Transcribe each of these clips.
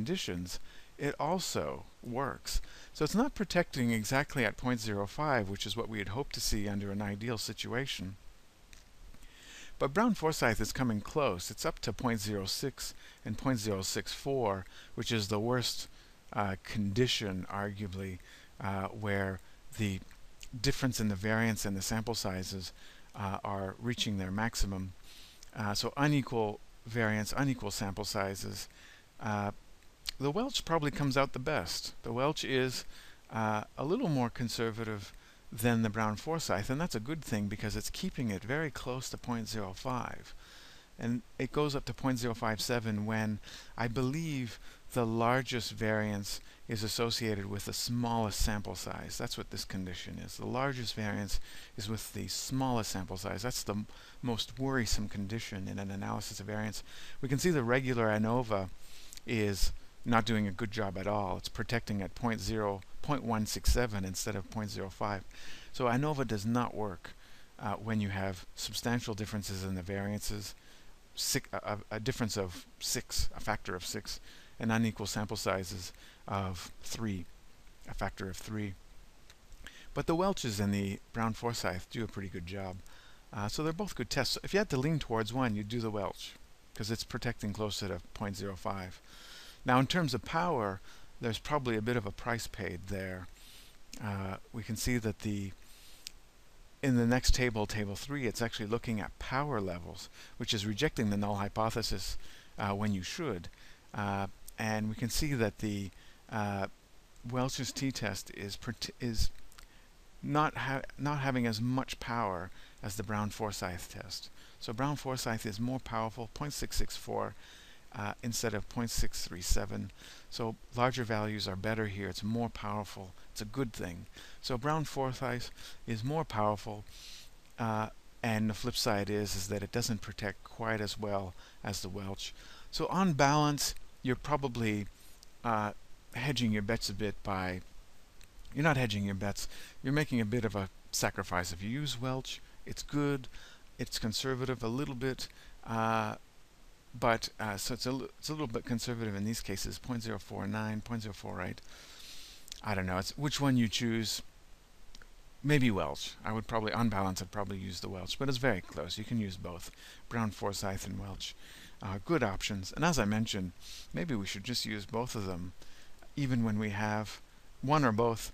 conditions, it also works. So it's not protecting exactly at 0.05, which is what we had hoped to see under an ideal situation. But Brown-Forsythe is coming close. It's up to 0.06 and 0.064, which is the worst condition, arguably, where the difference in the variance and the sample sizes are reaching their maximum. So unequal variance, unequal sample sizes. The Welch probably comes out the best. The Welch is a little more conservative than the Brown-Forsythe, and that's a good thing because it's keeping it very close to 0.05. And it goes up to 0.057 when I believe the largest variance is associated with the smallest sample size. That's what this condition is. The largest variance is with the smallest sample size. That's the most worrisome condition in an analysis of variance. We can see the regular ANOVA is not doing a good job at all. It's protecting at 0.167 instead of 0.05. So ANOVA does not work when you have substantial differences in the variances, a difference of 6, a factor of 6, and unequal sample sizes of 3, a factor of 3. But the Welches and the Brown-Forsythe do a pretty good job. So they're both good tests. If you had to lean towards one, you'd do the Welch, because it's protecting closer to 0.05. Now, in terms of power, there's probably a bit of a price paid there. We can see that in the next table, table 3, it's actually looking at power levels, which is rejecting the null hypothesis when you should. And we can see that the Welch's t-test is not having as much power as the Brown-Forsythe test. So Brown-Forsythe is more powerful, 0.664 instead of 0.637. So larger values are better here. It's more powerful. It's a good thing. So Brown-Forsythe is more powerful, and the flip side is that it doesn't protect quite as well as the Welch. So on balance, you're probably hedging your bets a bit by, you're not hedging your bets, you're making a bit of a sacrifice. If you use Welch, it's good, it's conservative a little bit, but so it's a little bit conservative in these cases, 0.049, 0.048. I don't know, it's which one you choose. Maybe Welch. I would probably, on balance, I'd probably use the Welch, but it's very close. You can use both, Brown-Forsythe and Welch. Good options. And as I mentioned, maybe we should just use both of them, even when we have one or both,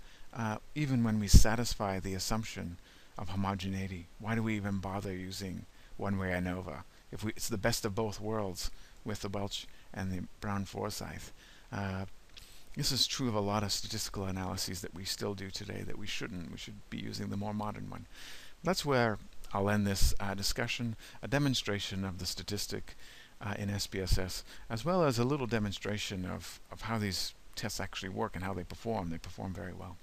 even when we satisfy the assumption of homogeneity. Why do we even bother using one-way ANOVA if it's the best of both worlds with the Welch and the Brown-Forsythe? This is true of a lot of statistical analyses that we still do today that we shouldn't. We should be using the more modern one. That's where I'll end this discussion, a demonstration of the statistic in SPSS, as well as a little demonstration of how these tests actually work and how they perform. They perform very well.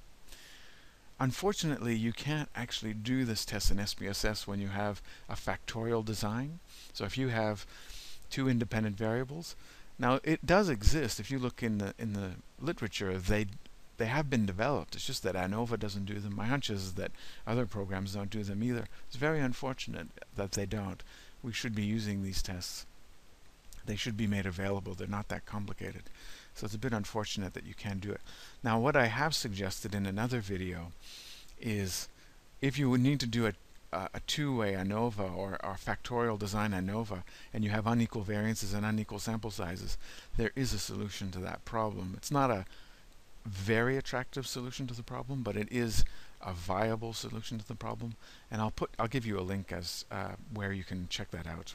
Unfortunately, you can't actually do this test in SPSS when you have a factorial design. So if you have two independent variables, now it does exist. If you look in the literature, they have been developed. It's just that ANOVA doesn't do them. My hunch is that other programs don't do them either. It's very unfortunate that they don't. We should be using these tests. They should be made available. They're not that complicated. So it's a bit unfortunate that you can't do it. Now, what I have suggested in another video is if you would need to do a two-way ANOVA or factorial design ANOVA, and you have unequal variances and unequal sample sizes, there is a solution to that problem. It's not a very attractive solution to the problem, but it is a viable solution to the problem. And I'll give you a link as where you can check that out.